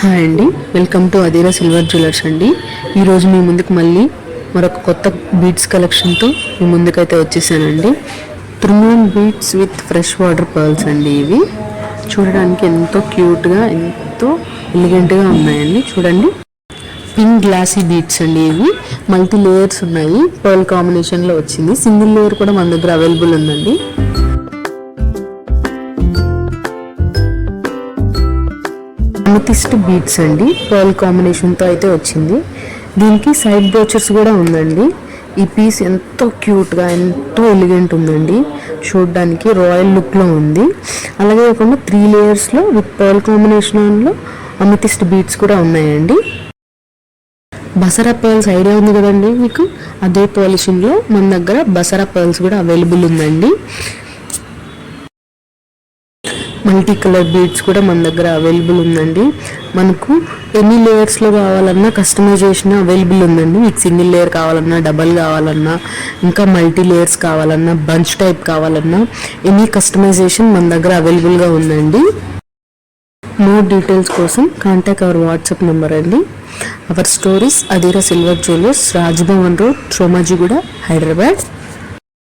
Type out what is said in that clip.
Hi అండి, welcome to Adheera silver jewellers అండి. ఈరోజు మీ ముందుకు మళ్ళీ మరొక కొత్త బీడ్స్ కలెక్షన్తో మీ ముందుకైతే వచ్చేసానండి. త్రిమూన్ beads with fresh water pearls అండి. ఇవి చూడడానికి ఎంతో క్యూట్గా ఎంతో ఎలిగెంట్గా ఉన్నాయండి. చూడండి, పింక్ గ్లాసీ బీడ్స్ అండి. ఇవి మల్టీ లేయర్స్ ఉన్నాయి, పర్ల్ కాంబినేషన్లో వచ్చింది. సింగిల్ లేయర్ కూడా మన దగ్గర అవైలబుల్ ఉందండి. అమెథిస్ట్ బీడ్స్ అండి, పర్ల్ కాంబినేషన్తో అయితే వచ్చింది. దీనికి సైడ్ బ్రోచర్స్ కూడా ఉందండి. ఈ పీస్ ఎంతో క్యూట్గా ఎంతో ఎలిగెంట్ ఉందండి. చూడడానికి రాయల్ లుక్లో ఉంది. అలాగే కాకుండా 3 లేయర్స్లో విత్ పర్ల్ కాంబినేషన్లో అమెథిస్ట్ బీడ్స్ కూడా ఉన్నాయండి. బసరా పర్ల్స్ ఐడియా ఉంది కదండి మీకు, అదే పాలిషింగ్లో మన దగ్గర బసరా పర్ల్స్ కూడా అవైలబుల్ ఉందండి. మల్టీ కలర్ బీడ్స్ కూడా మన దగ్గర అవైలబుల్ ఉందండి. మనకు ఎన్ని లేయర్స్లో కావాలన్నా కస్టమైజేషన్ అవైలబుల్ ఉందండి. మీకు సింగిల్ లేయర్ కావాలన్నా, డబల్ కావాలన్నా, ఇంకా మల్టీ లేయర్స్ కావాలన్నా, బంచ్ టైప్ కావాలన్నా ఎనీ కస్టమైజేషన్ మన దగ్గర అవైలబుల్గా ఉందండి. మోర్ డీటెయిల్స్ కోసం కాంటాక్ట్ అవర్ వాట్సాప్ నెంబర్ అండి. Our stories Adheera silver jewellers, Rajbhavan road, Somajiguda, Hyderabad.